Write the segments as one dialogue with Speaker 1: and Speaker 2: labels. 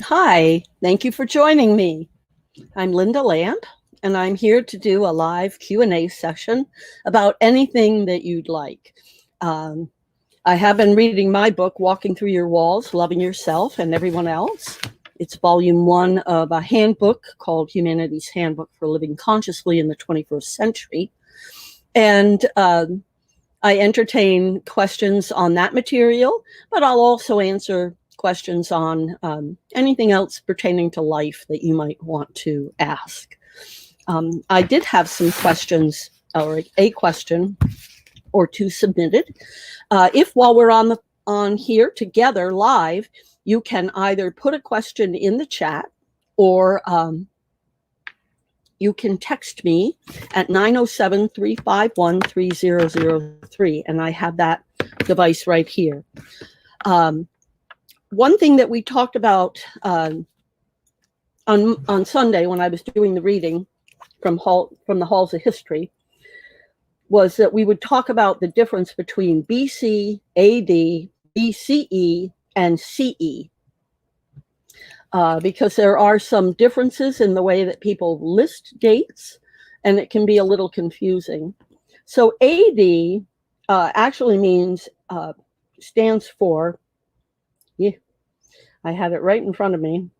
Speaker 1: Hi, thank you for joining me. I'm Lynda Lamp, and I'm here to do a live Q&A session about anything that you'd like. Um, I have been reading my book, Walking Through Your Walls, Loving Yourself and Everyone Else. It's volume 1 of a handbook called Humanity's Handbook for Living Consciously in the 21st Century. And I entertain questions on that material, but I'll also answer questions on anything else pertaining to life that you might want to ask. I did have some questions, or a question or two submitted. If while we're on here together live, you can either put a question in the chat or you can text me at 907-351-3003, and I have that device right here. One thing that we talked about on Sunday when I was doing the reading from the Halls of History was that we would talk about the difference between BC, AD, BCE, and CE. Because there are some differences in the way that people list dates, and it can be a little confusing. So AD actually stands for, I have it right in front of me,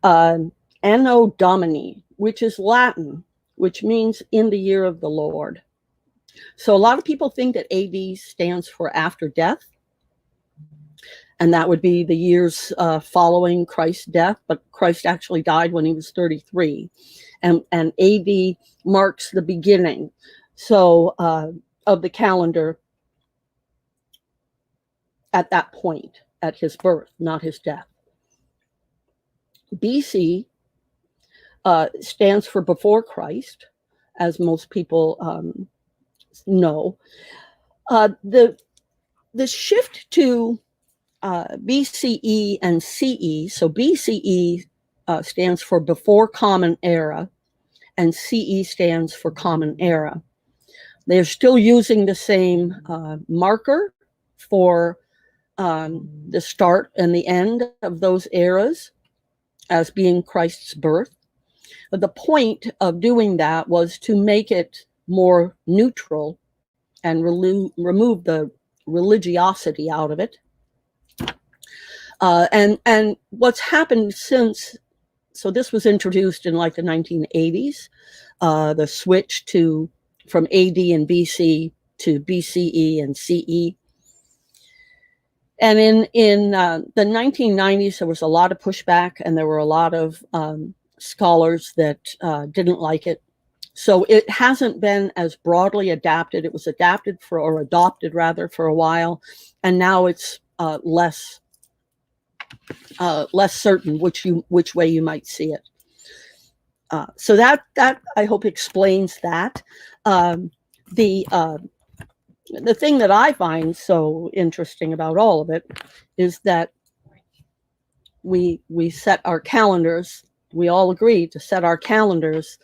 Speaker 1: Anno Domini, which is Latin, which means in the year of the Lord. So a lot of people think that AD stands for after death, and that would be the years following Christ's death, but Christ actually died when he was 33. And AD marks the beginning of the calendar at that point, at his birth, not his death. BC stands for before Christ, as most people know. The shift to BCE and CE, so BCE stands for before Common Era, and CE stands for Common Era. They're still using the same marker for the start and the end of those eras as being Christ's birth. But the point of doing that was to make it more neutral and remove the religiosity out of it. And what's happened since, so this was introduced in like the 1980s, the switch from AD and BC to BCE and CE. And in the 1990s, there was a lot of pushback, and there were a lot of scholars that didn't like it. So it hasn't been as broadly adapted. It was adopted for a while, and now it's less certain which way you might see it. So that I hope explains that. The thing that I find so interesting about all of it is that we set our calendars. We all agree to set our calendars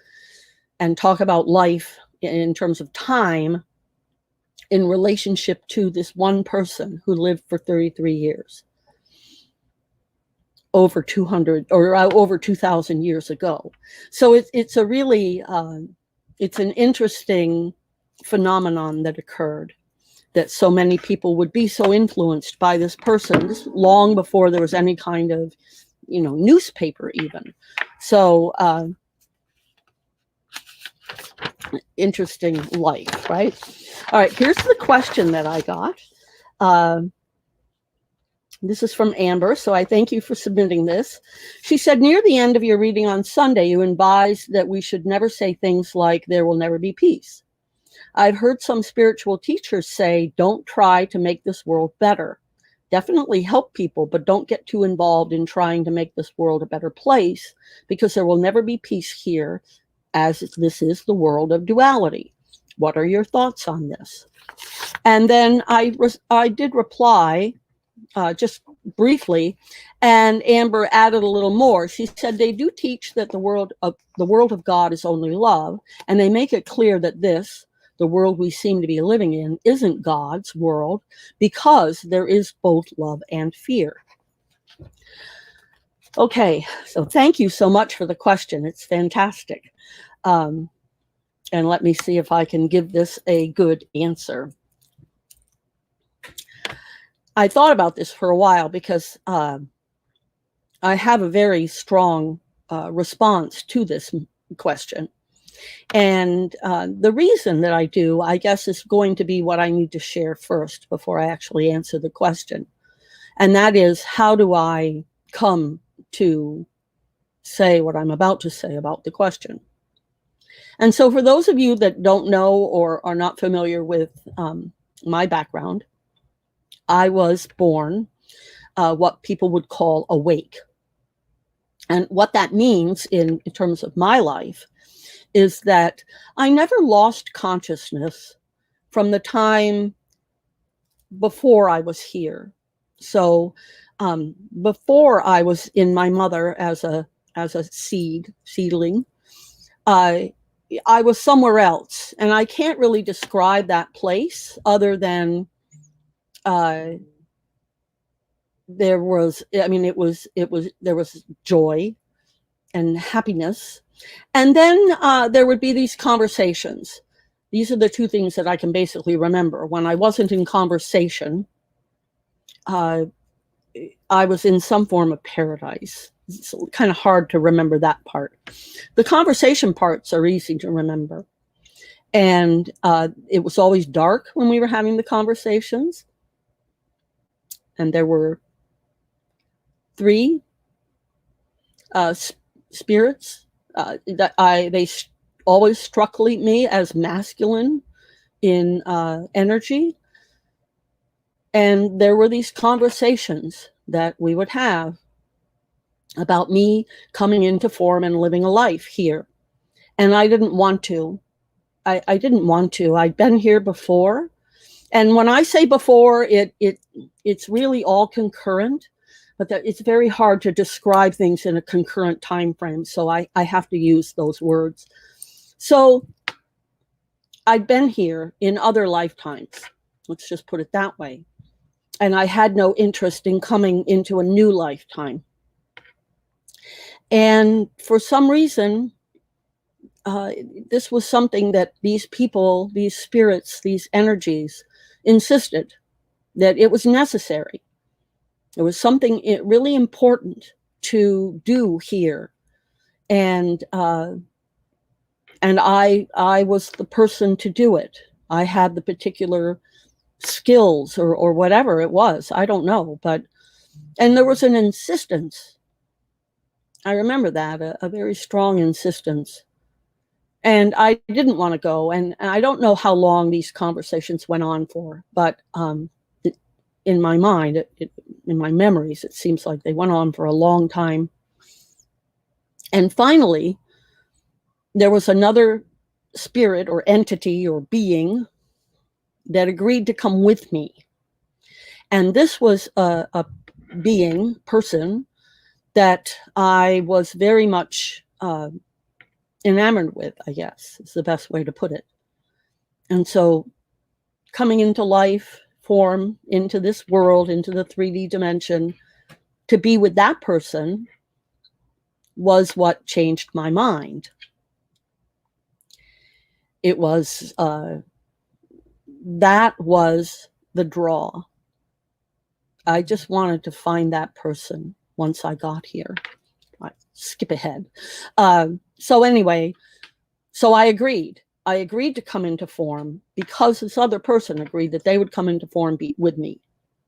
Speaker 1: and talk about life in terms of time in relationship to this one person who lived for 33 years. Over 200 or over 2,000 years ago. So it's a really, it's an interesting phenomenon that occurred, that so many people would be so influenced by this person. This long before there was any kind of, newspaper even. So interesting life, right? All right, here's the question that I got. This is from Amber, so I thank you for submitting this. She said, near the end of your reading on Sunday, you advised that we should never say things like, there will never be peace. I've heard some spiritual teachers say, don't try to make this world better. Definitely help people, but don't get too involved in trying to make this world a better place, because there will never be peace here, as this is the world of duality. What are your thoughts on this? And then I did reply, just briefly, and Amber added a little more. She said they do teach that the world of God is only love, and they make it clear that the world we seem to be living in, isn't God's world, because there is both love and fear. Okay, so thank you so much for the question. It's fantastic. Um, and let me see if I can give this a good answer. I thought about this for a while because I have a very strong response to this question. And the reason that I do, I guess, is going to be what I need to share first before I actually answer the question. And that is, how do I come to say what I'm about to say about the question? And so for those of you that don't know or are not familiar with my background, I was born what people would call awake. And what that means in terms of my life is that I never lost consciousness from the time before I was here. So before I was in my mother as a seedling, I was somewhere else, and I can't really describe that place other than there was, I mean, there was joy and happiness. And then there would be these conversations. These are the two things that I can basically remember. When I wasn't in conversation, I was in some form of paradise. It's kind of hard to remember that part. The conversation parts are easy to remember. And it was always dark when we were having the conversations. And there were three spirits that they always struck me as masculine in energy. And there were these conversations that we would have about me coming into form and living a life here. And I didn't want to. I didn't want to. I'd been here before. And when I say before, it's really all concurrent, but it's very hard to describe things in a concurrent time frame. So I have to use those words. So I'd been here in other lifetimes. Let's just put it that way. And I had no interest in coming into a new lifetime. And for some reason, this was something that these people, these spirits, these energies insisted that it was necessary. It was something really important to do here. And I was the person to do it. I had the particular skills or whatever it was. I don't know. And there was an insistence. I remember that, a very strong insistence. And I didn't want to go. And I don't know how long these conversations went on for, but in my mind, in my memories, it seems like they went on for a long time. And finally, there was another spirit or entity or being that agreed to come with me. And this was a being, person, that I was very much enamored with, I guess, is the best way to put it. And so coming into life, form, into this world, into the 3D dimension, to be with that person was what changed my mind. It was, that was the draw. I just wanted to find that person once I got here. I skip ahead. So anyway, so I agreed. I agreed to come into form because this other person agreed that they would come into form with me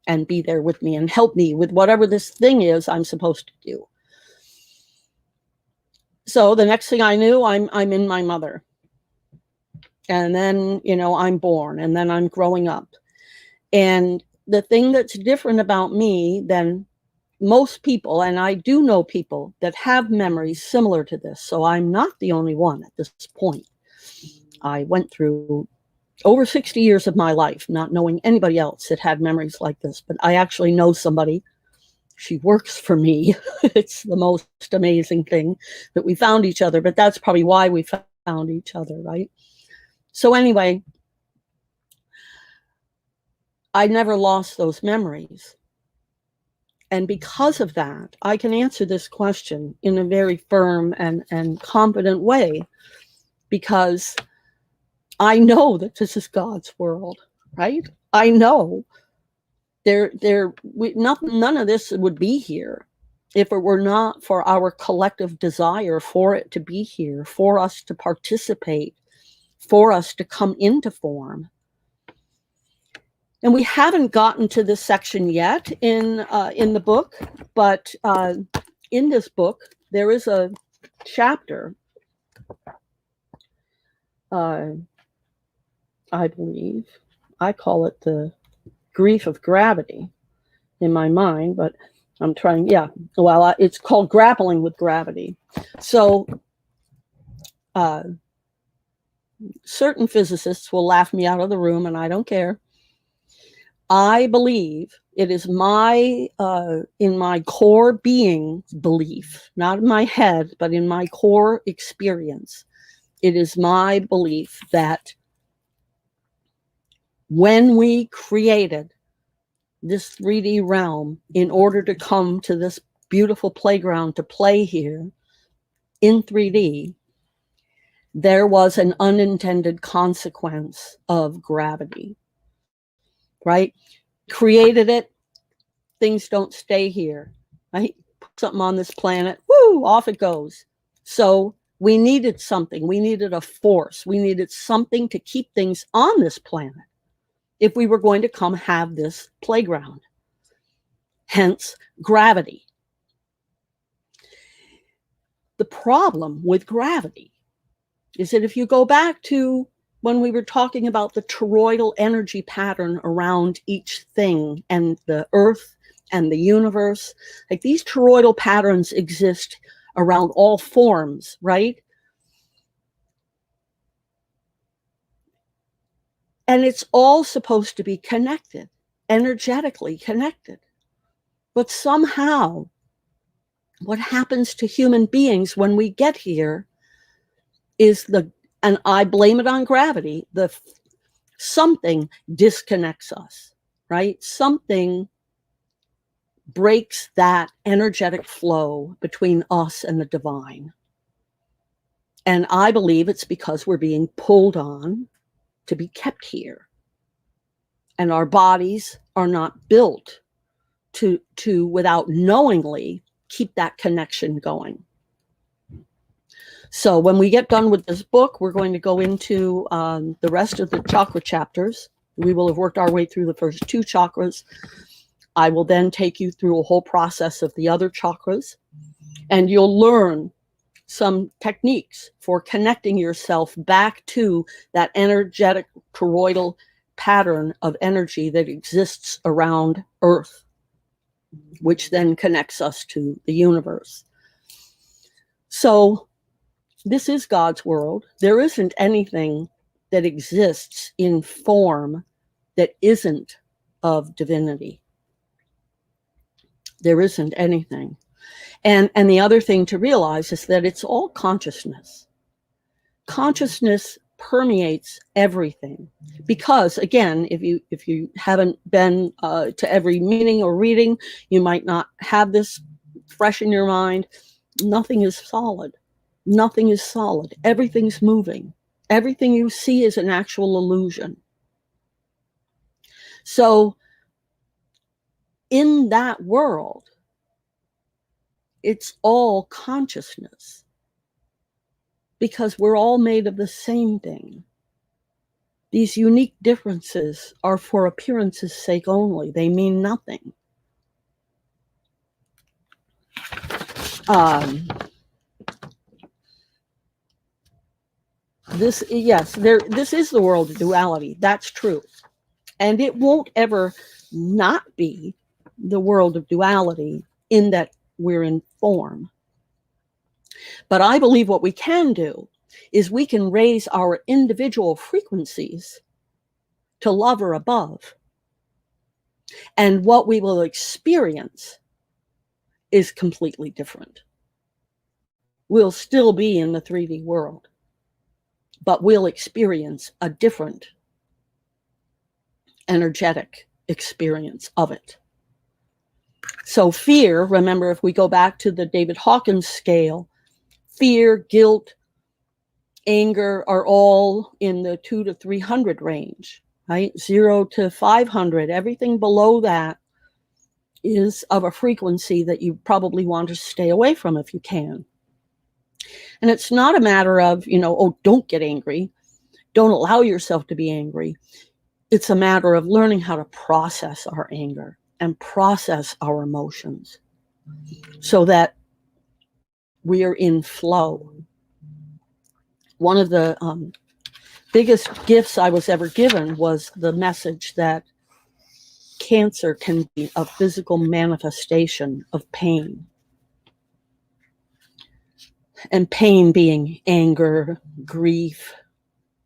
Speaker 1: and be there with me and help me with whatever this thing is I'm supposed to do. So the next thing I knew, I'm in my mother. And then, I'm born, and then I'm growing up. And the thing that's different about me than most people, and I do know people that have memories similar to this, so I'm not the only one at this point. I went through over 60 years of my life not knowing anybody else that had memories like this, but I actually know somebody. She works for me. It's the most amazing thing that we found each other, but that's probably why we found each other, right? So anyway, I never lost those memories. And because of that, I can answer this question in a very firm and confident way, because I know that this is God's world, right? I know none of this would be here if it were not for our collective desire for it to be here, for us to participate, for us to come into form. And we haven't gotten to this section yet in the book, but in this book there is a chapter, I believe, I call it the grief of gravity in my mind, but I'm trying, it's called Grappling with Gravity. So certain physicists will laugh me out of the room, and I don't care. I believe it is my, in my core being belief, not in my head, but in my core experience, it is my belief that when we created this 3D realm in order to come to this beautiful playground to play here in 3D, there was an unintended consequence of gravity, right? Created it, things don't stay here, right? Put something on this planet, woo, off it goes. So we needed something. We needed a force. We needed something to keep things on this planet if we were going to come have this playground. Hence, gravity. The problem with gravity is that if you go back to when we were talking about the toroidal energy pattern around each thing and the earth and the universe, like these toroidal patterns exist around all forms, right? And it's all supposed to be connected, energetically connected. But somehow, what happens to human beings when we get here is and I blame it on gravity, something disconnects us, right? Something breaks that energetic flow between us and the divine. And I believe it's because we're being pulled on to be kept here. And our bodies are not built to without knowingly keep that connection going. So when we get done with this book, we're going to go into the rest of the chakra chapters. We will have worked our way through the first 2 chakras. I will then take you through a whole process of the other chakras, and you'll learn some techniques for connecting yourself back to that energetic toroidal pattern of energy that exists around Earth, which then connects us to the universe. So this is God's world. There isn't anything that exists in form that isn't of divinity. There isn't anything. And the other thing to realize is that it's all consciousness. Consciousness permeates everything. Because again, if you haven't been to every meeting or reading, you might not have this fresh in your mind. Nothing is solid. Nothing is solid. Everything's moving. Everything you see is an actual illusion. So in that world, it's all consciousness, because we're all made of the same thing. These unique differences are for appearance's sake only. They mean nothing. This is the world of duality. That's true. And it won't ever not be the world of duality in that we're in form. But I believe what we can do is we can raise our individual frequencies to love or above. And what we will experience is completely different. We'll still be in the 3D world, but we'll experience a different energetic experience of it. So fear, remember, if we go back to the David Hawkins scale, fear, guilt, anger are all in the 2 to 300 range, right? 0 to 500. Everything below that is of a frequency that you probably want to stay away from if you can. And it's not a matter of, oh, don't get angry. Don't allow yourself to be angry. It's a matter of learning how to process our anger and process our emotions so that we are in flow. One of the biggest gifts I was ever given was the message that cancer can be a physical manifestation of pain. And pain being anger, grief,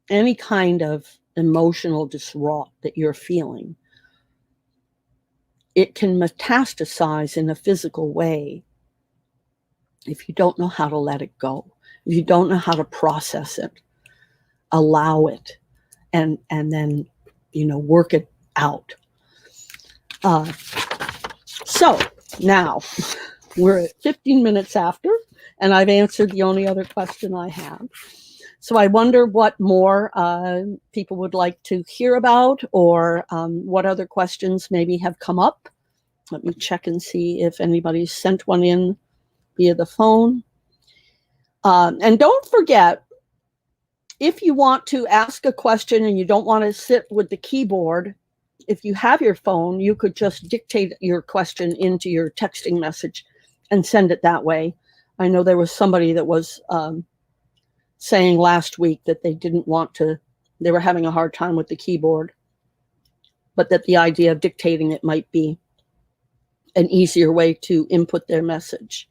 Speaker 1: any kind of emotional distraught that you're feeling. It can metastasize in a physical way if you don't know how to let it go, if you don't know how to process it, allow it, and then, work it out. So now we're at 15 minutes after, and I've answered the only other question I have. So I wonder what more people would like to hear about, or what other questions maybe have come up. Let me check and see if anybody's sent one in via the phone. And don't forget, if you want to ask a question and you don't want to sit with the keyboard, if you have your phone, you could just dictate your question into your texting message and send it that way. I know there was somebody that was saying last week that they were having a hard time with the keyboard, but that the idea of dictating it might be an easier way to input their message.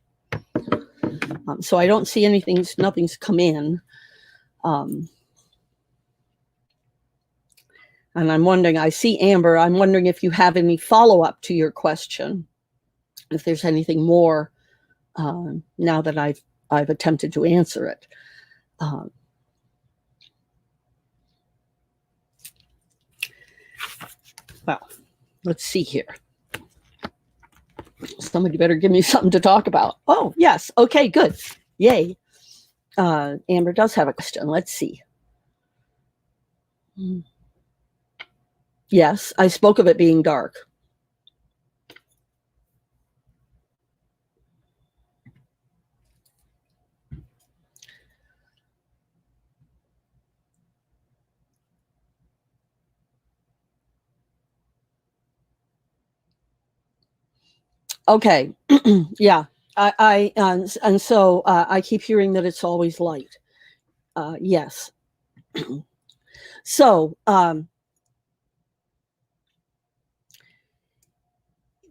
Speaker 1: So I don't see nothing's come in. And I'm wondering, I see Amber, I'm wondering if you have any follow-up to your question, if there's anything more now that I've attempted to answer it. Well, let's see here. Somebody better give me something to talk about. Oh, yes. Okay, good. Yay. Amber does have a question. Let's see. Yes, I spoke of it being dark. Okay. Yeah. So I keep hearing that it's always light. Yes. So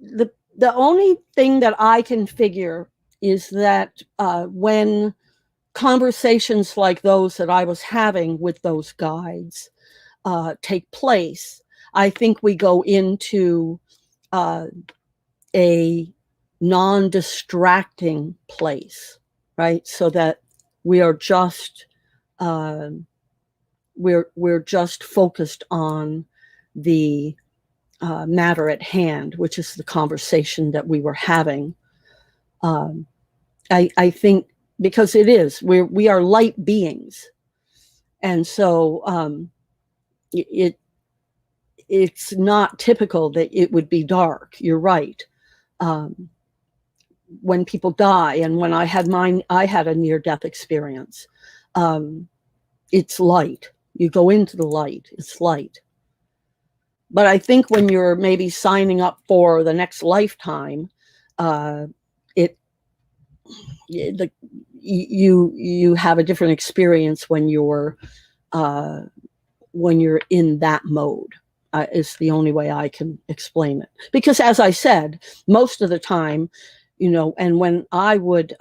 Speaker 1: the only thing that I can figure is that when conversations like those that I was having with those guides take place, I think we go into a non-distracting place, right? So that we are just we're just focused on the matter at hand, which is the conversation that we were having. I think because we are light beings, and so it's not typical that it would be dark. You're right. When people die, and when I had a near-death experience. It's light. You go into the light. It's light. But I think when you're maybe signing up for the next lifetime, you have a different experience when you're in that mode. Is the only way I can explain it. Because as I said, most of the time, and when I would,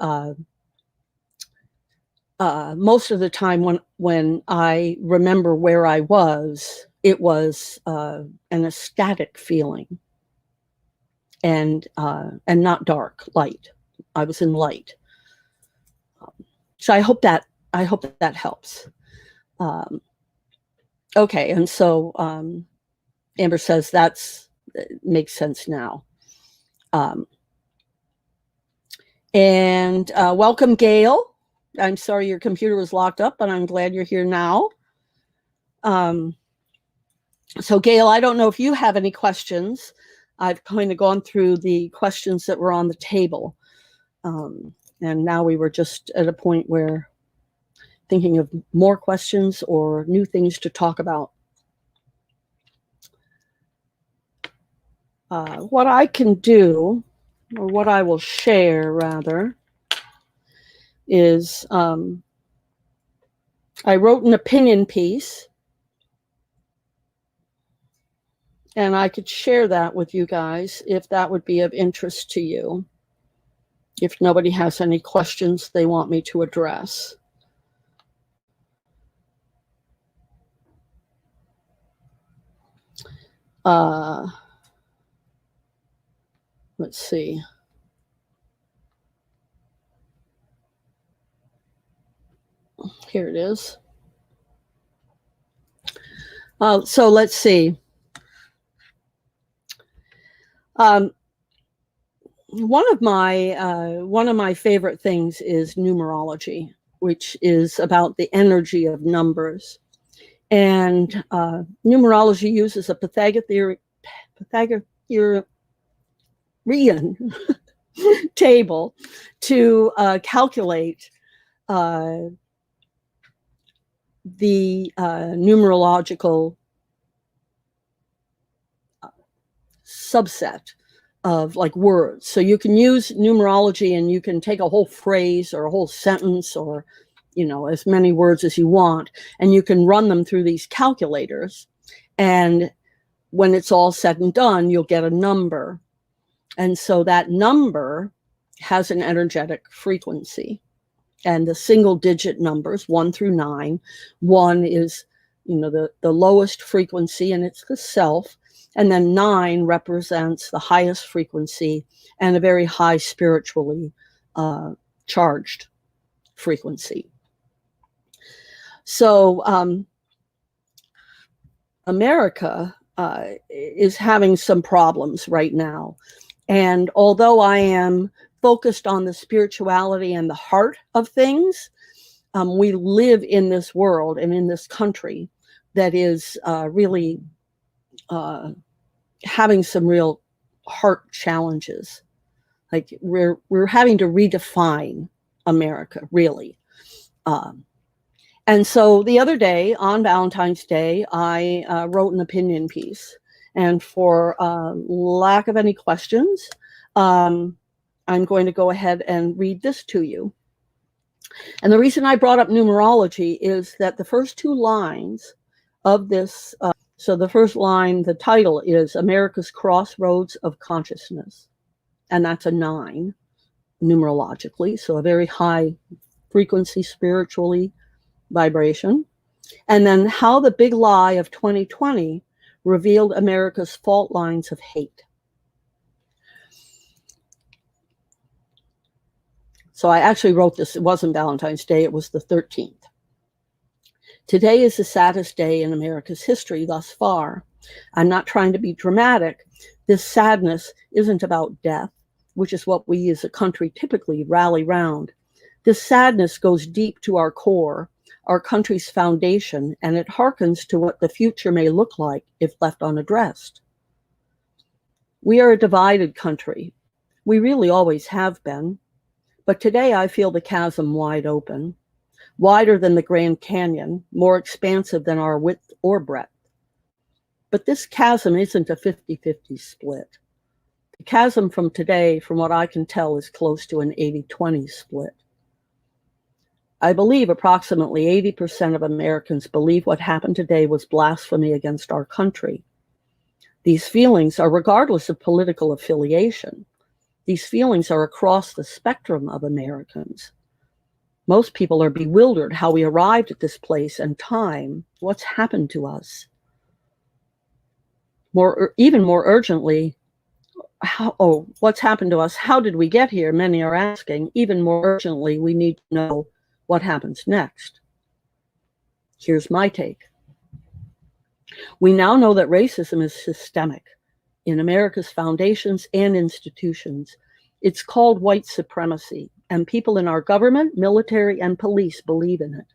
Speaker 1: most of the time when I remember where I was, it was an ecstatic feeling, and not dark, light. I was in light. So I hope that helps. Okay, and so Amber says that makes sense now. And welcome, Gail. I'm sorry your computer was locked up, but I'm glad you're here now. So Gail, I don't know if you have any questions. I've kind of gone through the questions that were on the table. And now we were just at a point where thinking of more questions or new things to talk about. What I can do, or what I will share rather, is I wrote an opinion piece, and I could share that with you guys if that would be of interest to you, if nobody has any questions they want me to address. Let's see. Here it is. So let's see. One of my favorite things is numerology, which is about the energy of numbers. And numerology uses a Pythagorean table to calculate the numerological subset of like words. So you can use numerology and you can take a whole phrase or a whole sentence or, as many words as you want, and you can run them through these calculators. And when it's all said and done, you'll get a number. And so that number has an energetic frequency. And the single digit numbers, 1 through 9, 1 is, the lowest frequency, and it's the self. And then 9 represents the highest frequency and a very high spiritually charged frequency. So America is having some problems right now. And although I am focused on the spirituality and the heart of things, we live in this world and in this country that is really having some real heart challenges. Like we're having to redefine America, really. And so the other day, on Valentine's Day, I wrote an opinion piece. And for lack of any questions, I'm going to go ahead and read this to you. And the reason I brought up numerology is that the first 2 lines of this, so the first line, the title is America's Crossroads of Consciousness. And that's a 9 numerologically, so a very high frequency spiritually vibration. And then how the big lie of 2020 revealed America's fault lines of hate. So I actually wrote this, it wasn't Valentine's Day, it was the 13th. Today is the saddest day in America's history thus far. I'm not trying to be dramatic. This sadness isn't about death, which is what we as a country typically rally round. This sadness goes deep to our core, our country's foundation, and it harkens to what the future may look like if left unaddressed. We are a divided country. We really always have been. But today I feel the chasm wide open, wider than the Grand Canyon, more expansive than our width or breadth. But this chasm isn't a 50-50 split. The chasm from today, from what I can tell, is close to an 80-20 split. I believe approximately 80% of Americans believe what happened today was blasphemy against our country. These feelings are regardless of political affiliation. These feelings are across the spectrum of Americans. Most people are bewildered how we arrived at this place and time. What's happened to us? Even more urgently, what's happened to us? How did we get here? Many are asking. Even more urgently, we need to know what happens next. Here's my take. We now know that racism is systemic. in America's foundations and institutions. It's called white supremacy, and people in our government, military, and police believe in it.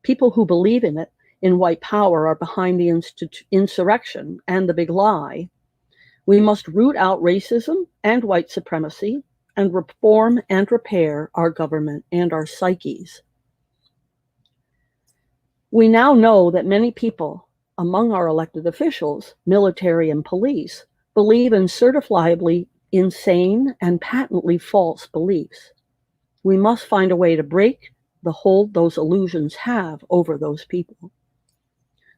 Speaker 1: People who believe in it, in white power, are behind the insurrection and the big lie. We must root out racism and white supremacy and reform and repair our government and our psyches. We now know that many people among our elected officials, military and police, believe in certifiably insane and patently false beliefs. We must find a way to break the hold those illusions have over those people.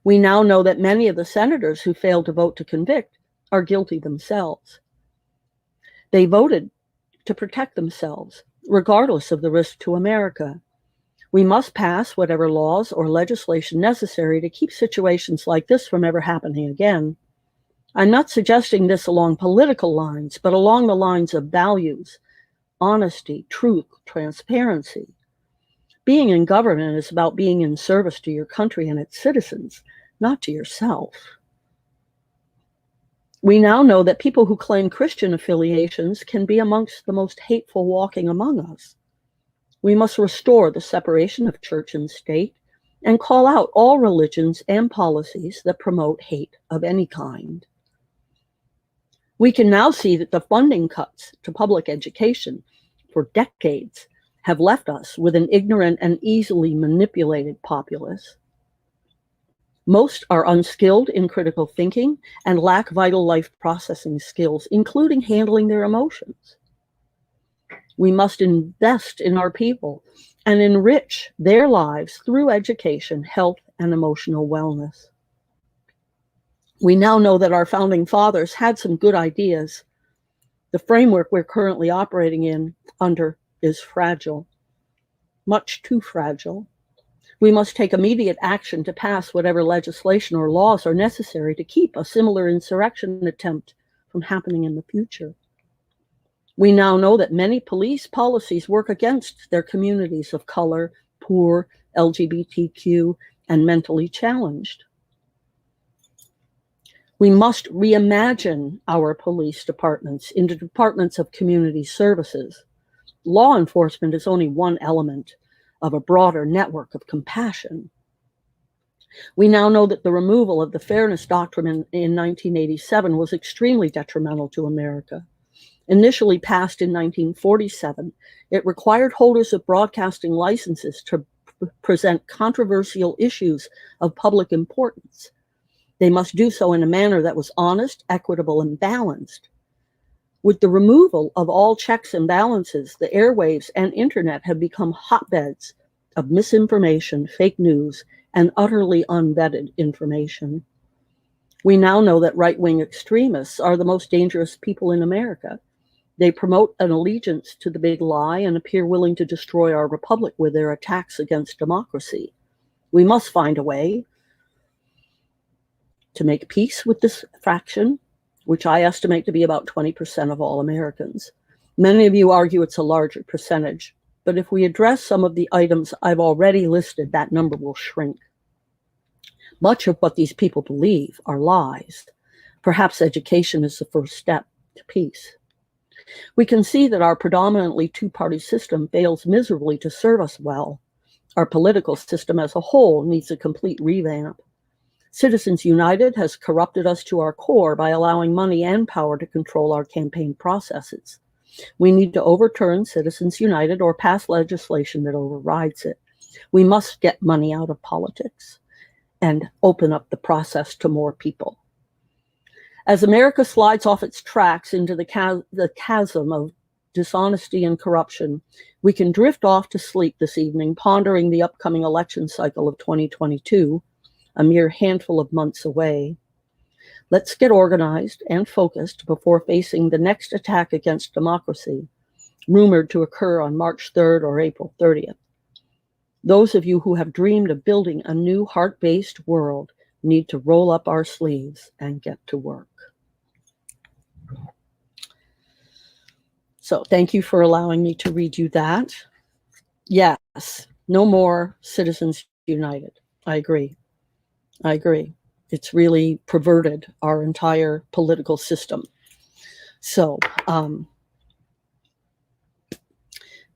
Speaker 1: We now know that many of the senators who failed to vote to convict are guilty themselves. They voted to protect themselves, regardless of the risk to America. We must pass whatever laws or legislation necessary to keep situations like this from ever happening again. I'm not suggesting this along political lines, but along the lines of values, honesty, truth, transparency. Being in government is about being in service to your country and its citizens, not to yourself. We now know that people who claim Christian affiliations can be amongst the most hateful walking among us. We must restore the separation of church and state and call out all religions and policies that promote hate of any kind. We can now see that the funding cuts to public education for decades have left us with an ignorant and easily manipulated populace. Most are unskilled in critical thinking and lack vital life processing skills, including handling their emotions. We must invest in our people and enrich their lives through education, health, and emotional wellness. We now know that our founding fathers had some good ideas. The framework we're currently operating under is fragile, much too fragile. We must take immediate action to pass whatever legislation or laws are necessary to keep a similar insurrection attempt from happening in the future. We now know that many police policies work against their communities of color, poor, LGBTQ, and mentally challenged. We must reimagine our police departments into departments of community services. Law enforcement is only one element of a broader network of compassion. We now know that the removal of the Fairness Doctrine in 1987 was extremely detrimental to America. Initially passed in 1947, it required holders of broadcasting licenses to present controversial issues of public importance. They must do so in a manner that was honest, equitable, and balanced. With the removal of all checks and balances, the airwaves and internet have become hotbeds of misinformation, fake news, and utterly unvetted information. We now know that right-wing extremists are the most dangerous people in America. They promote an allegiance to the big lie and appear willing to destroy our republic with their attacks against democracy. We must find a way to make peace with this fraction, which I estimate to be about 20% of all Americans. Many of you argue it's a larger percentage, but if we address some of the items I've already listed, that number will shrink. Much of what these people believe are lies. Perhaps education is the first step to peace. We can see that our predominantly two-party system fails miserably to serve us well. Our political system as a whole needs a complete revamp. Citizens United has corrupted us to our core by allowing money and power to control our campaign processes. We need to overturn Citizens United or pass legislation that overrides it. We must get money out of politics and open up the process to more people. As America slides off its tracks into the chasm of dishonesty and corruption, we can drift off to sleep this evening, pondering the upcoming election cycle of 2022, a mere handful of months away. Let's get organized and focused before facing the next attack against democracy, rumored to occur on March 3rd or April 30th. Those of you who have dreamed of building a new heart-based world need to roll up our sleeves and get to work. So thank you for allowing me to read you that. Yes, no more Citizens United. I agree. It's really perverted our entire political system. So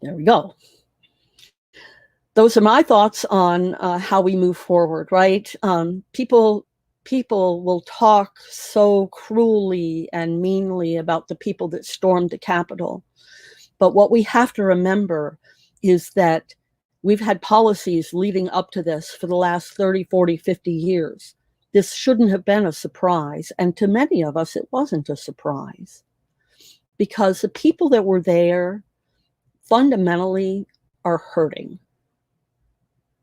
Speaker 1: there we go. Those are my thoughts on how we move forward, right? People will talk so cruelly and meanly about the people that stormed the Capitol. But what we have to remember is that we've had policies leading up to this for the last 30, 40, 50 years. This shouldn't have been a surprise. And to many of us, it wasn't a surprise. Because the people that were there fundamentally are hurting.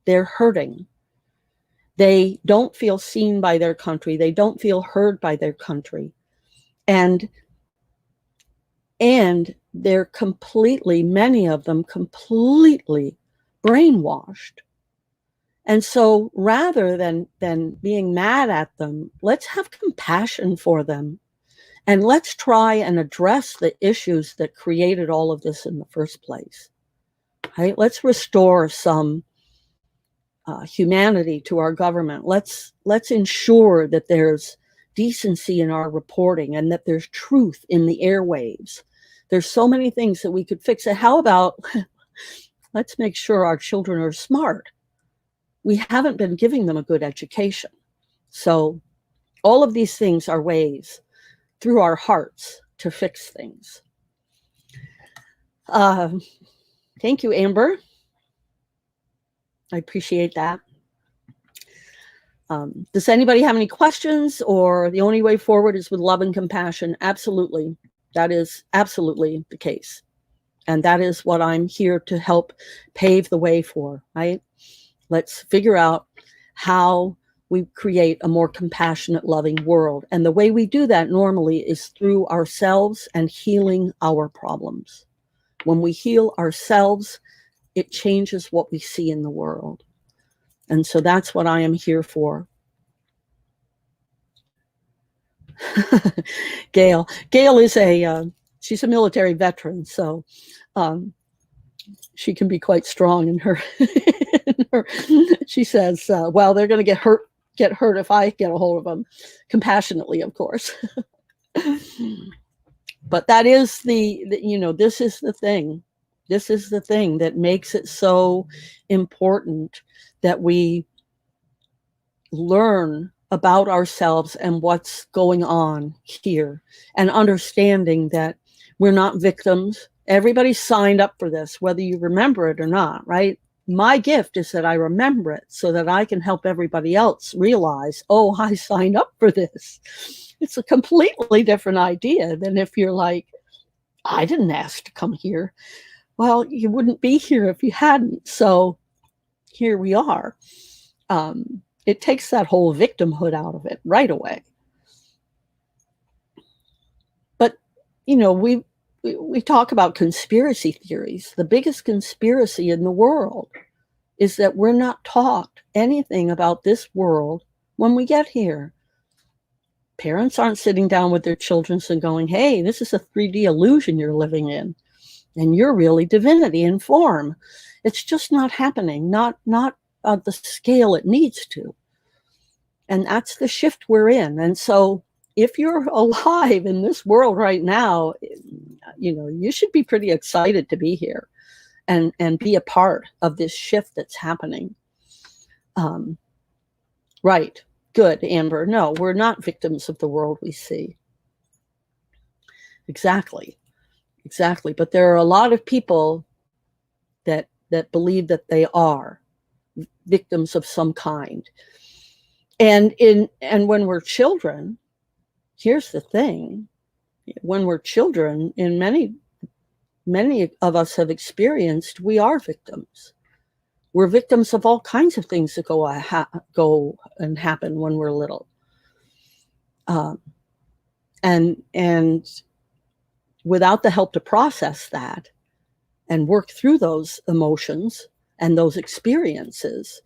Speaker 1: They're hurting. They don't feel seen by their country. They don't feel heard by their country. And they're completely, many of them completely brainwashed. And so rather than being mad at them, let's have compassion for them. And let's try and address the issues that created all of this in the first place. Right? Let's restore some humanity to our government. Let's ensure that there's decency in our reporting and that there's truth in the airwaves. There's so many things that we could fix. And how about let's make sure our children are smart. We haven't been giving them a good education. So all of these things are ways through our hearts to fix things. Thank you, Amber. I appreciate that. Does anybody have any questions, or the only way forward is with love and compassion? Absolutely. That is absolutely the case. And that is what I'm here to help pave the way for, right? Let's figure out how we create a more compassionate, loving world. And the way we do that normally is through ourselves and healing our problems. When we heal ourselves, it changes what we see in the world. And so that's what I am here for. Gail is she's a military veteran, so she can be quite strong in her. She says, well, they're going to get hurt if I get a hold of them, compassionately, of course. But that is this is the thing. This is the thing that makes it so important that we learn about ourselves and what's going on here, and understanding that we're not victims. Everybody signed up for this, whether you remember it or not, right? My gift is that I remember it so that I can help everybody else realize, oh, I signed up for this. It's a completely different idea than if you're like, I didn't ask to come here. Well, you wouldn't be here if you hadn't. So here we are. It takes that whole victimhood out of it right away. But, we talk about conspiracy theories. The biggest conspiracy in the world is that we're not taught anything about this world when we get here. Parents aren't sitting down with their children and going, hey, this is a 3D illusion you're living in, and you're really divinity in form. It's just not happening, not at the scale it needs to. And that's the shift we're in. And so if you're alive in this world right now, you should be pretty excited to be here and be a part of this shift that's happening. Right. Good, Amber. No, we're not victims of the world we see. Exactly. But there are a lot of people that believe that they are victims of some kind. And when we're children, here's the thing. When we're children, in many of us have experienced, we are victims. We're victims of all kinds of things that go and happen when we're little. And without the help to process that and work through those emotions and those experiences,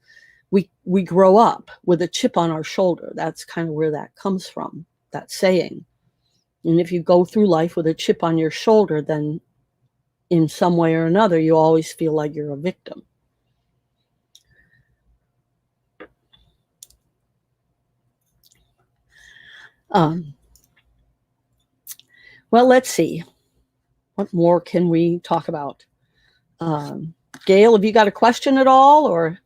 Speaker 1: we grow up with a chip on our shoulder. That's kind of where that comes from, that saying. And if you go through life with a chip on your shoulder, then in some way or another, you always feel like you're a victim. Well, let's see. What more can we talk about? Gail, have you got a question at all? Or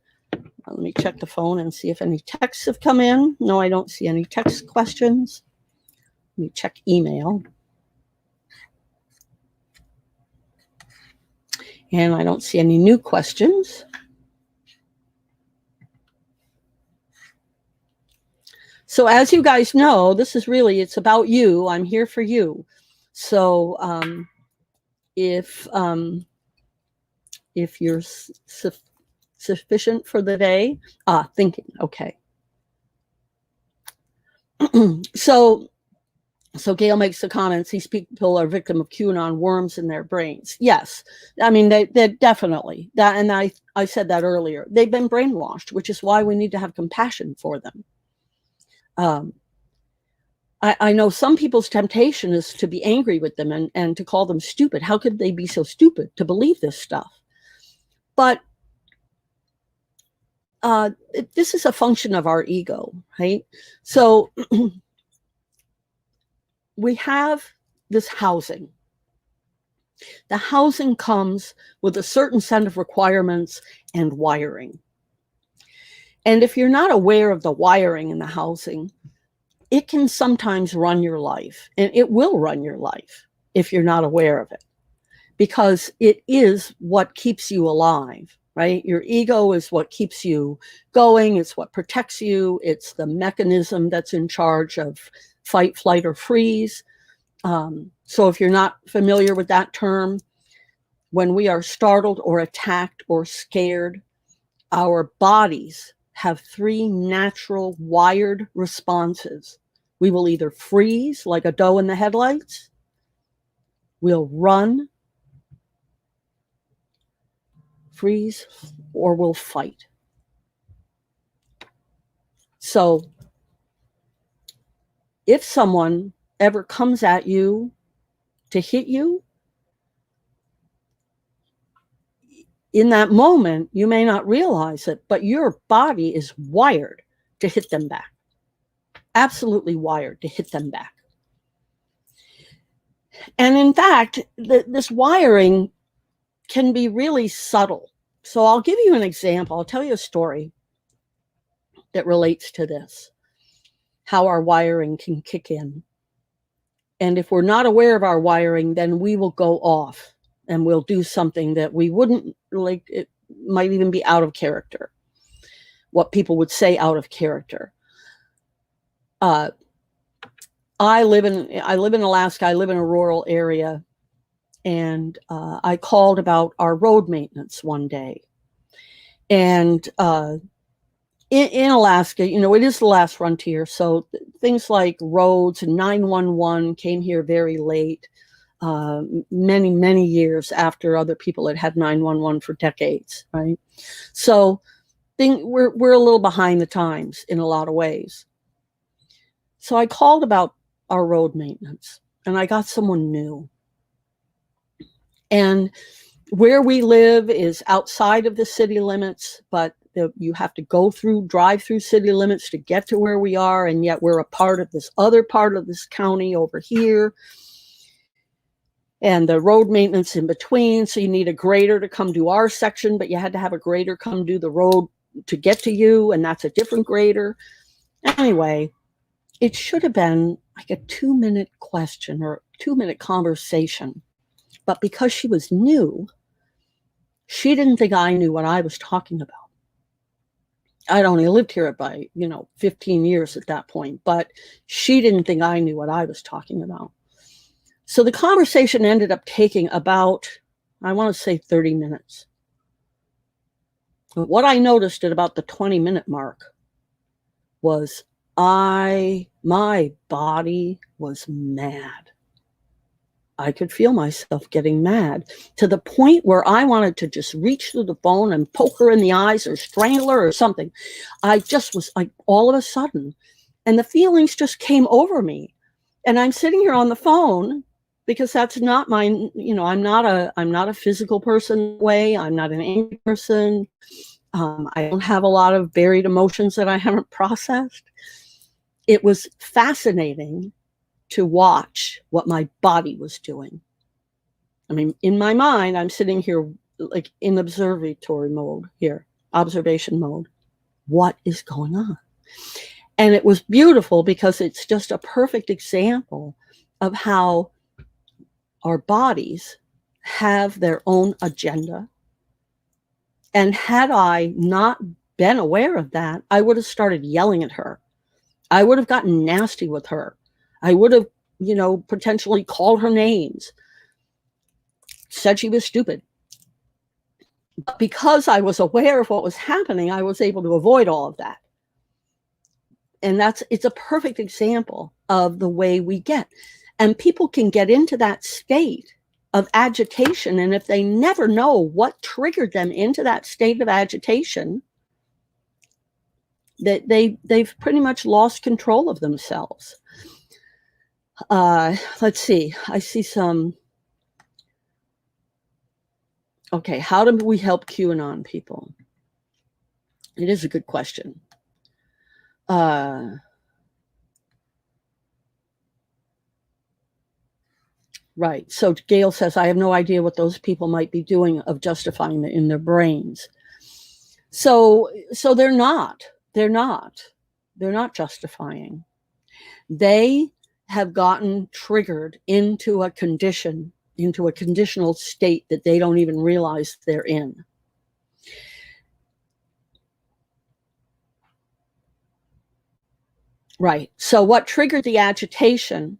Speaker 1: let me check the phone and see if any texts have come in. No, I don't see any text questions. Let me check email. And I don't see any new questions. So as you guys know, this is really, it's about you. I'm here for you. So if you're sufficient for the day, thinking, okay. So Gail makes the comments, these people are victim of QAnon worms in their brains. Yes, I mean, they're definitely, that, and I said that earlier. They've been brainwashed, which is why we need to have compassion for them. I know some people's temptation is to be angry with them and to call them stupid. How could they be so stupid to believe this stuff? But this is a function of our ego, right? So we have this housing. The housing comes with a certain set of requirements and wiring. And if you're not aware of the wiring in the housing, it can sometimes run your life, and it will run your life if you're not aware of it, because it is what keeps you alive, right? Your ego is what keeps you going. It's what protects you. It's the mechanism that's in charge of fight, flight, or freeze. So if you're not familiar with that term, when we are startled or attacked or scared, our bodies have three natural wired responses. We will either freeze like a doe in the headlights, we'll run, freeze, or we'll fight. So if someone ever comes at you to hit you, in that moment, you may not realize it, but your body is wired to hit them back. Absolutely wired to hit them back. And in fact, this wiring can be really subtle. So I'll give you an example. I'll tell you a story that relates to this, how our wiring can kick in. And if we're not aware of our wiring, then we will go off and we'll do something that we wouldn't like. It might even be out of character, what people would say out of character. I live in Alaska. I live in a rural area, and I called about our road maintenance one day. And in Alaska, you know, it is the last frontier, so things like roads and 911 came here very late, many years after other people had 911 for decades, right? So we're a little behind the times in a lot of ways. So I called about our road maintenance, and I got someone new. And where we live is outside of the city limits, but you have to drive through city limits to get to where we are, and yet we're a part of this other part of this county over here. And the road maintenance in between, so you need a grader to come do our section, but you had to have a grader come do the road to get to you, and that's a different grader. Anyway, it should have been like a 2-minute question or 2-minute conversation. But because she was new, she didn't think I knew what I was talking about. I'd only lived here by, 15 years at that point, but she didn't think I knew what I was talking about. So the conversation ended up taking about, I want to say 30 minutes. But what I noticed at about the 20-minute mark was my body was mad. I could feel myself getting mad to the point where I wanted to just reach through the phone and poke her in the eyes or strangle her or something. I just was like, all of a sudden, and the feelings just came over me. And I'm sitting here on the phone because that's not my, I'm not a physical person way. I'm not an angry person. I don't have a lot of buried emotions that I haven't processed. it was fascinating to watch what my body was doing. I mean, in my mind, I'm sitting here like in observatory mode here, observation mode. What is going on? And it was beautiful because it's just a perfect example of how our bodies have their own agenda. And had I not been aware of that, I would have started yelling at her. I would have gotten nasty with her. I would have, potentially called her names, said she was stupid. But because I was aware of what was happening, I was able to avoid all of that. And it's a perfect example of the way we get. And people can get into that state of agitation. And if they never know what triggered them into that state of agitation, that they've pretty much lost control of themselves. Let's see. I see some. Okay, how do we help QAnon people? It is a good question. Right. So Gail says, I have no idea what those people might be doing of justifying it in their brains. So they're not justifying. They have gotten triggered into a conditional state that they don't even realize they're in. Right. So what triggered the agitation,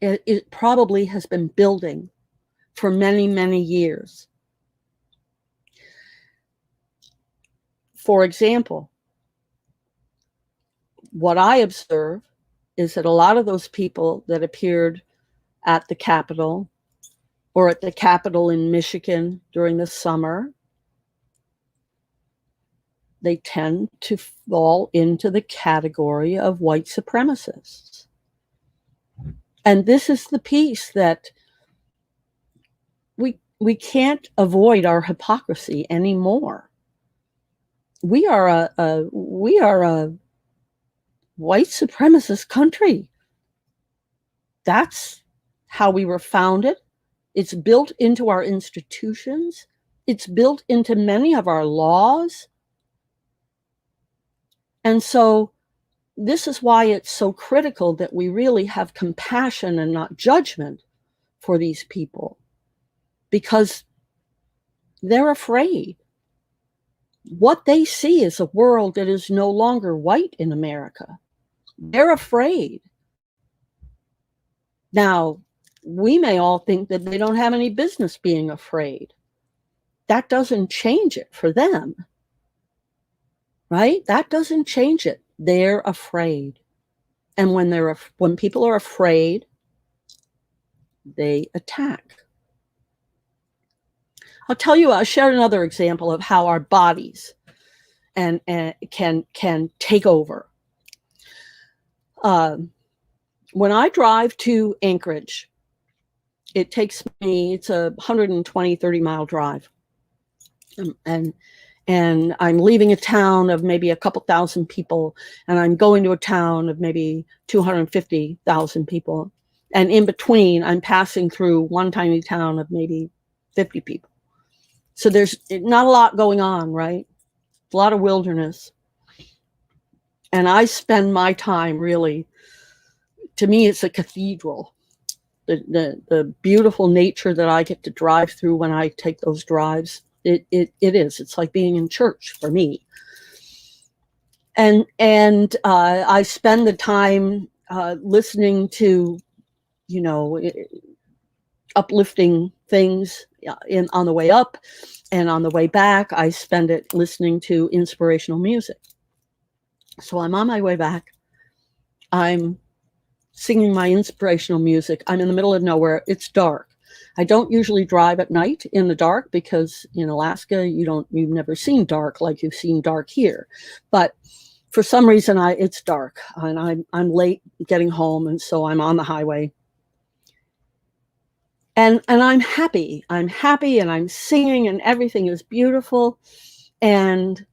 Speaker 1: it probably has been building for many, many years. For example, what I observe is that a lot of those people that appeared at the Capitol or at the Capitol in Michigan during the summer, they tend to fall into the category of white supremacists. And this is the piece that we can't avoid our hypocrisy anymore. We are a white supremacist country. That's how we were founded. It's built into our institutions. It's built into many of our laws. And so this is why it's so critical that we really have compassion and not judgment for these people, because they're afraid. What they see is a world that is no longer white in America. They're afraid. Now, we may all think that they don't have any business being afraid. That doesn't change it for them, right? That doesn't change it. They're afraid. And when people are afraid, they attack. I'll share another example of how our bodies and can take over. When I drive to Anchorage, it's a 120, 30-mile drive. And I'm leaving a town of maybe a couple thousand people, and I'm going to a town of maybe 250,000 people. And in between, I'm passing through one tiny town of maybe 50 people. So there's not a lot going on, right? A lot of wilderness. And I spend my time really, to me, it's a cathedral. The beautiful nature that I get to drive through when I take those drives, it is. It's like being in church for me. And I spend the time listening to, uplifting things on the way up, and on the way back, I spend it listening to inspirational music. So I'm on my way back. I'm singing my inspirational music. I'm in the middle of nowhere. It's dark. I don't usually drive at night in the dark because in Alaska, you've never seen dark like you've seen dark here. But for some reason, it's dark, and I'm late getting home, and so I'm on the highway. And I'm happy. I'm happy, and I'm singing, and everything is beautiful. And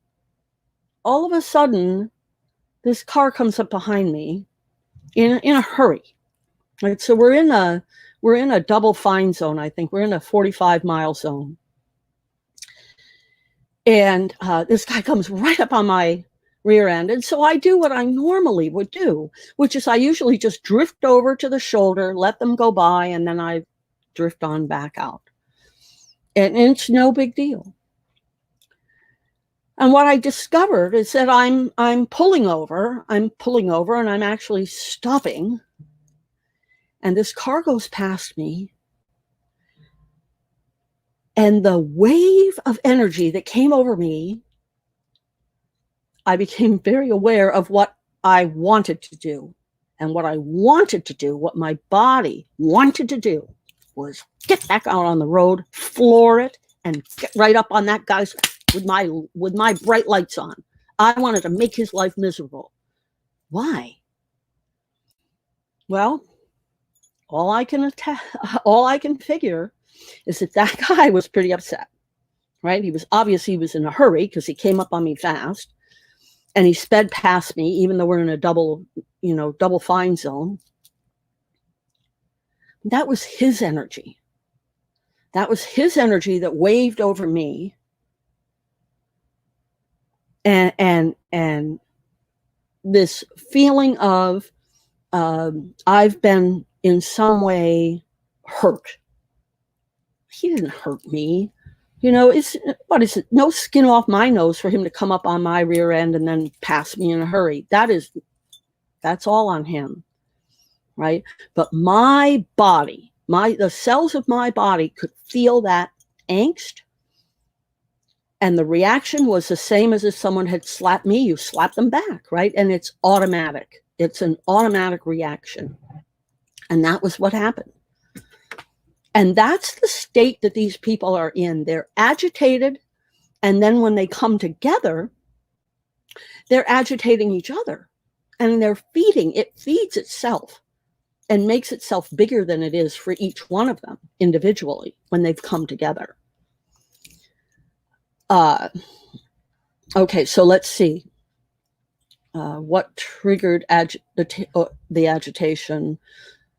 Speaker 1: all of a sudden, this car comes up behind me in a hurry. Right? So we're in a double fine zone. I think we're in a 45-mile zone. And this guy comes right up on my rear end. And so I do what I normally would do, which is I usually just drift over to the shoulder, let them go by, and then I drift on back out. And it's no big deal. And what I discovered is that I'm pulling over, and I'm actually stopping. And this car goes past me. And the wave of energy that came over me, I became very aware of what I wanted to do. And what I wanted to do, what my body wanted to do, was get back out on the road, floor it, and get right up on that guy's with my bright lights on. I wanted to make his life miserable. Why? Well, all I can figure is that guy was pretty upset, right? He was in a hurry because he came up on me fast, and he sped past me, even though we're in a double fine zone. That was his energy. That was his energy that waved over me. And this feeling of I've been in some way hurt. He didn't hurt me. What is it? No skin off my nose for him to come up on my rear end and then pass me in a hurry. That's all on him, right? But my body, the cells of my body could feel that angst. And the reaction was the same as if someone had slapped me. You slap them back, right? And it's automatic. It's an automatic reaction. And that was what happened. And that's the state that these people are in. They're agitated. And then when they come together, they're agitating each other. And it feeds itself and makes itself bigger than it is for each one of them individually when they've come together. Okay, so let's see. What triggered the agitation?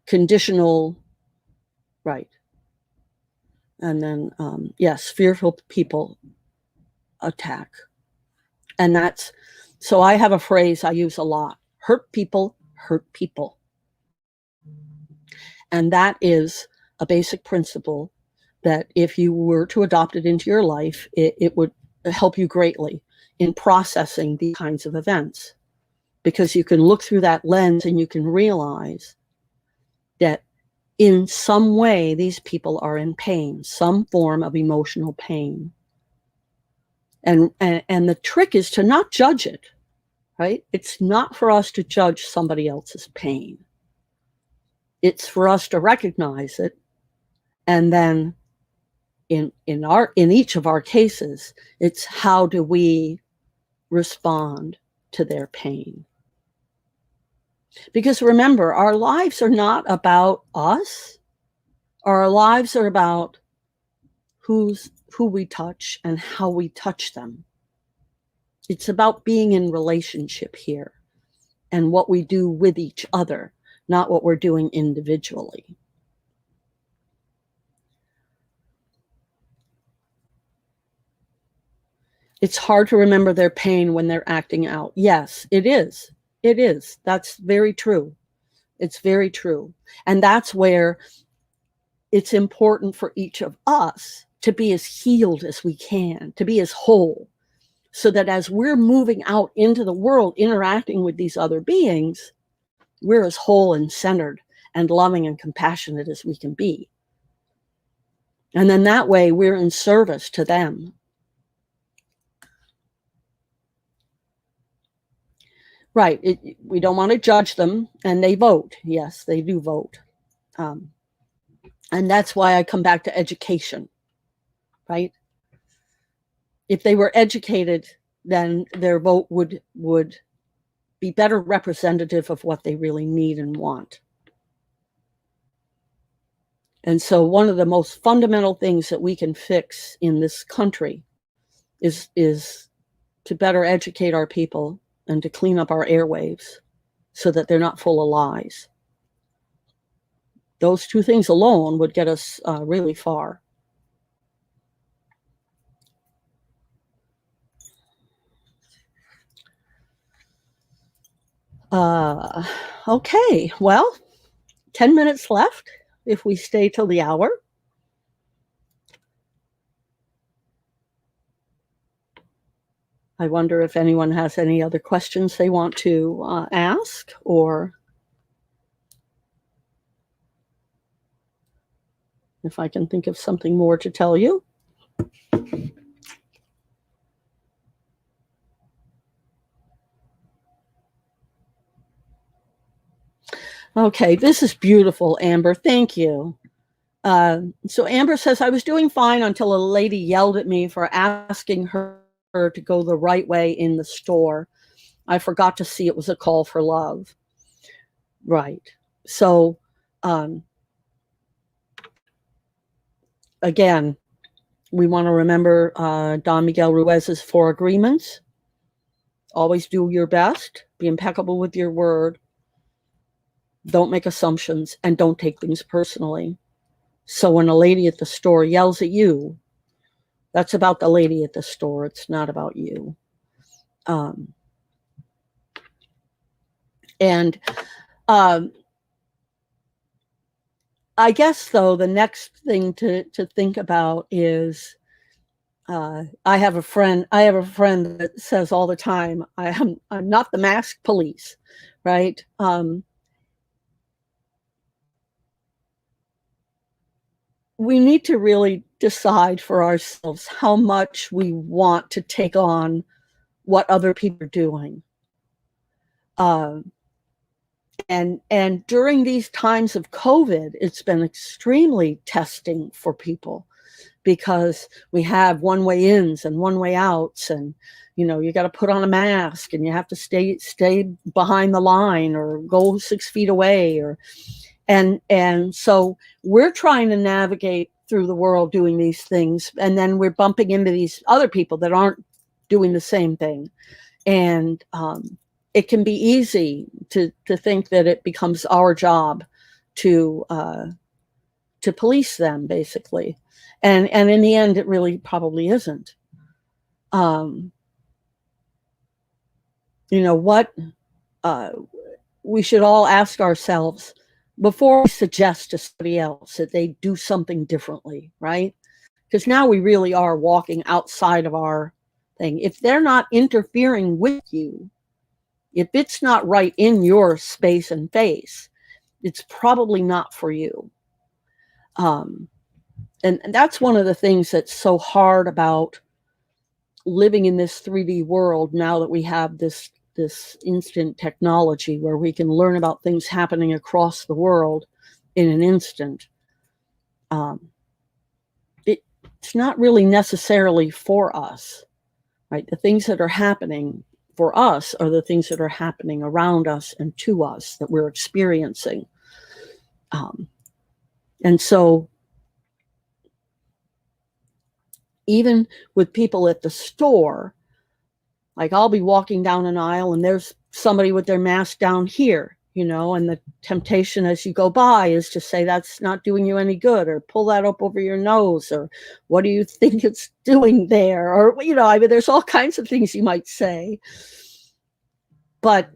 Speaker 1: Conditional, right. And then, yes, fearful people attack. And so I have a phrase I use a lot. Hurt people hurt people. And that is a basic principle that if you were to adopt it into your life, it would help you greatly in processing these kinds of events. Because you can look through that lens and you can realize that in some way, these people are in pain, some form of emotional pain. And the trick is to not judge it, right? It's not for us to judge somebody else's pain. It's for us to recognize it. And then in each of our cases, it's how do we respond to their pain? Because remember, our lives are not about us. Our lives are about who we touch and how we touch them. It's about being in relationship here and what we do with each other, not what we're doing individually. It's hard to remember their pain when they're acting out. Yes, it is. It is. That's very true. It's very true. And that's where it's important for each of us to be as healed as we can, to be as whole, so that as we're moving out into the world, interacting with these other beings, we're as whole and centered and loving and compassionate as we can be. And then that way we're in service to them. Right. We don't want to judge them, and they vote. Yes, they do vote. And that's why I come back to education, right? If they were educated, then their vote would be better representative of what they really need and want. And so one of the most fundamental things that we can fix in this country is to better educate our people and to clean up our airwaves so that they're not full of lies. Those two things alone would get us really far. Okay, well, 10 minutes left if we stay till the hour. I wonder if anyone has any other questions they want to ask, or if I can think of something more to tell you. Okay, this is beautiful, Amber. Thank you. So Amber says, I was doing fine until a lady yelled at me for asking her to go the right way in the store. I forgot to see it was a call for love. Right. So, again, we want to remember Don Miguel Ruiz's 4 agreements. Always do your best. Be impeccable with your word. Don't make assumptions, and don't take things personally. So when a lady at the store yells at you, that's about the lady at the store. It's not about you. I guess, though, the next thing to think about is I have a friend that says all the time, I'm not the masked police, right? We need to really decide for ourselves how much we want to take on what other people are doing. And during these times of COVID, it's been extremely testing for people, because we have one-way ins and one-way outs, and you got to put on a mask, and you have to stay behind the line or go 6 feet away, and so we're trying to navigate through the world doing these things, and then we're bumping into these other people that aren't doing the same thing, and it can be easy to think that it becomes our job to police them, basically. And in the end, it really probably isn't. What we should all ask ourselves before we suggest to somebody else that they do something differently, right? Because now we really are walking outside of our thing. If they're not interfering with you, if it's not right in your space and face, it's probably not for you. And that's one of the things that's so hard about living in this 3D world now that we have this instant technology where we can learn about things happening across the world in an instant. It's not really necessarily for us, right? The things that are happening for us are the things that are happening around us and to us that we're experiencing. And so even with people at the store, like I'll be walking down an aisle and there's somebody with their mask down here, and the temptation as you go by is to say, that's not doing you any good, or pull that up over your nose, or what do you think it's doing there? Or, there's all kinds of things you might say. But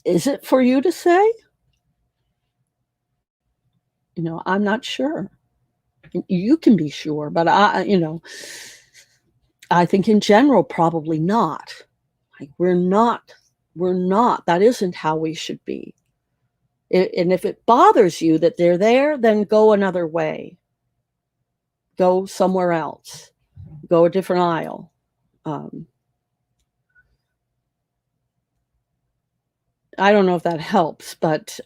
Speaker 1: is it for you to say? I'm not sure. You can be sure, but I think in general, probably not. Like we're not, that isn't how we should be. And if it bothers you that they're there, then go another way. Go somewhere else. Go a different aisle. I don't know if that helps, but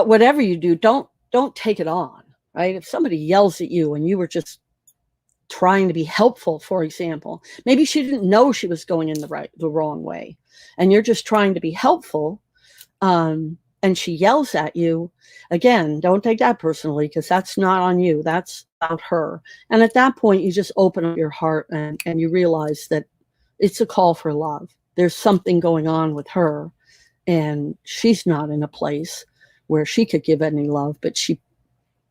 Speaker 1: whatever you do, don't take it on, right? If somebody yells at you and you were just trying to be helpful, for example, maybe she didn't know she was going in the wrong way, and you're just trying to be helpful, and and she yells at you, again, don't take that personally, because that's not on you. That's about her. And at that point, you just open up your heart and you realize that it's a call for love. There's something going on with her, and she's not in a place where she could give any love, but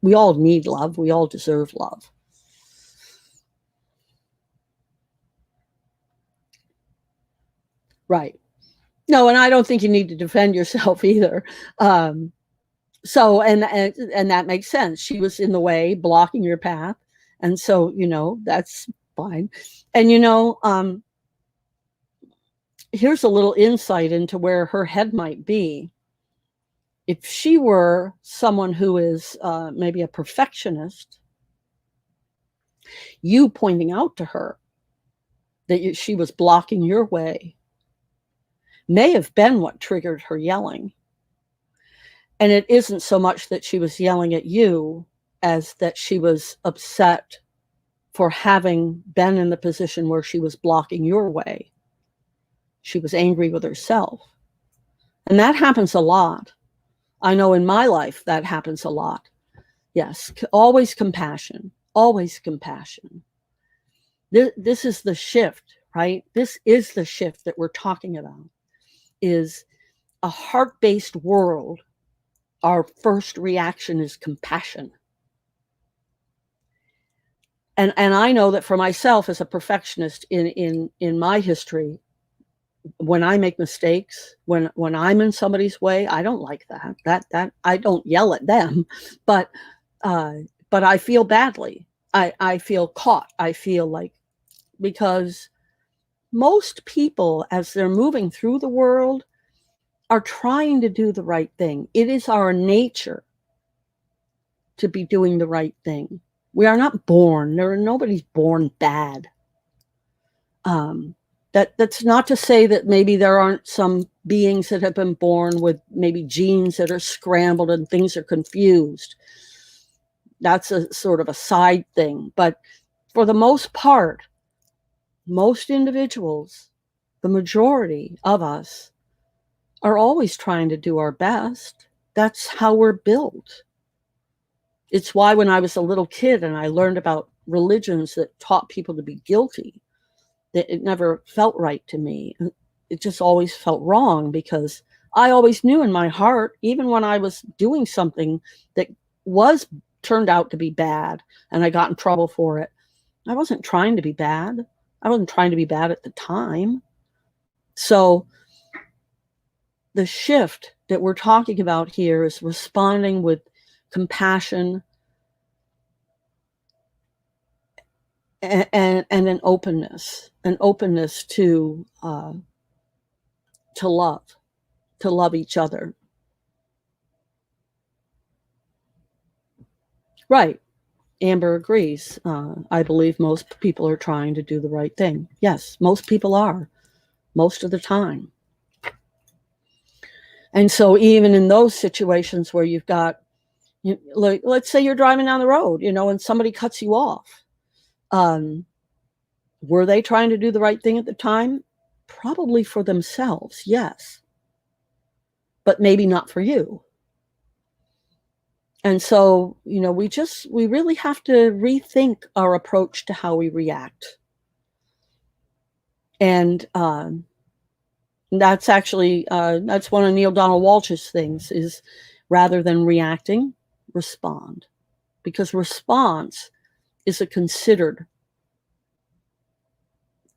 Speaker 1: we all need love. We all deserve love. Right. No, and I don't think you need to defend yourself either. So, and that makes sense. She was in the way, blocking your path. And so, that's fine. And, here's a little insight into where her head might be. If she were someone who is maybe a perfectionist, you pointing out to her that she was blocking your way may have been what triggered her yelling. And it isn't so much that she was yelling at you as that she was upset for having been in the position where she was blocking your way. She was angry with herself. And that happens a lot. I know in my life that happens a lot. Yes, always compassion, always compassion. This is the shift, right? This is the shift that we're talking about, is a heart-based world. Our first reaction is compassion. And I know that for myself as a perfectionist in my history, when I make mistakes, when I'm in somebody's way, I don't like that. That I don't yell at them, but I feel badly. I feel caught. I feel like, because most people, as they're moving through the world, are trying to do the right thing. It is our nature to be doing the right thing. We are not born. Nobody's born bad. That's not to say that maybe there aren't some beings that have been born with maybe genes that are scrambled and things are confused. That's a sort of a side thing. But for the most part, most individuals, the majority of us, are always trying to do our best. That's how we're built. It's why when I was a little kid and I learned about religions that taught people to be guilty, that it never felt right to me. It just always felt wrong, because I always knew in my heart, even when I was doing something that turned out to be bad and I got in trouble for it, I wasn't trying to be bad. I wasn't trying to be bad at the time. So the shift that we're talking about here is responding with compassion and an openness to love each other. Right. Amber agrees. I believe most people are trying to do the right thing. Yes, most people are, most of the time. And so even in those situations where you've got, like, let's say you're driving down the road, and somebody cuts you off. Were they trying to do the right thing at the time? Probably for themselves, yes. But maybe not for you. And so, we really have to rethink our approach to how we react. And that's actually, that's one of Neil Donald Walsh's things, is rather than reacting, respond. Because response is a considered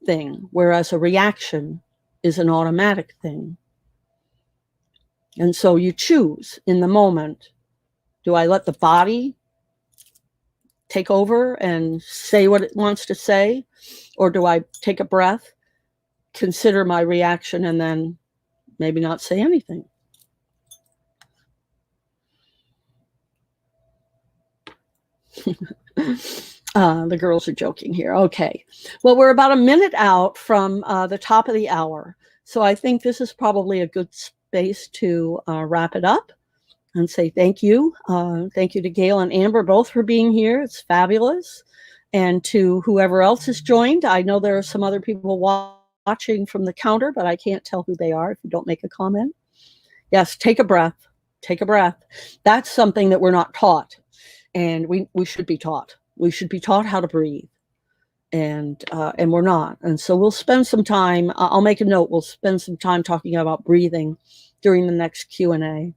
Speaker 1: thing, whereas a reaction is an automatic thing. And so you choose in the moment, do I let the body take over and say what it wants to say? Or do I take a breath, consider my reaction, and then maybe not say anything? The girls are joking here. Okay. Well, we're about a minute out from the top of the hour. So I think this is probably a good space to wrap it up and say thank you. Thank you to Gail and Amber both for being here. It's fabulous. And to whoever else has joined. I know there are some other people watching from the counter, but I can't tell who they are if you don't make a comment. Yes, take a breath. take a breath. That's something that we're not taught, and we should be taught. We should be taught how to breathe, and we're not. And so we'll spend some time. I'll make a note. We'll spend some time talking about breathing during the next Q&A,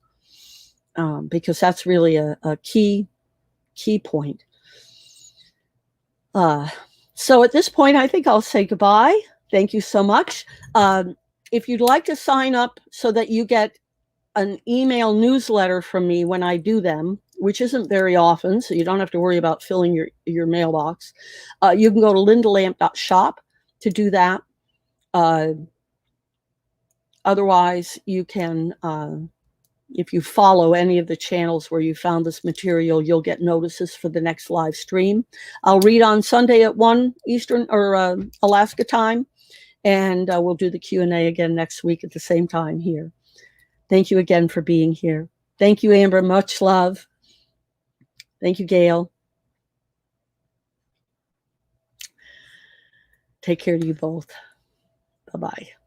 Speaker 1: because that's really a key point. So at this point, I think I'll say goodbye. Thank you so much. If you'd like to sign up so that you get an email newsletter from me when I do them, which isn't very often, so you don't have to worry about filling your mailbox, you can go to lyndalamp.shop to do that. Otherwise, you can, if you follow any of the channels where you found this material, you'll get notices for the next live stream. I'll read on Sunday at 1 Eastern or Alaska time, and we'll do the Q&A again next week at the same time here. Thank you again for being here. Thank you, Amber. Much love. Thank you, Gail. Take care to you both. Bye-bye.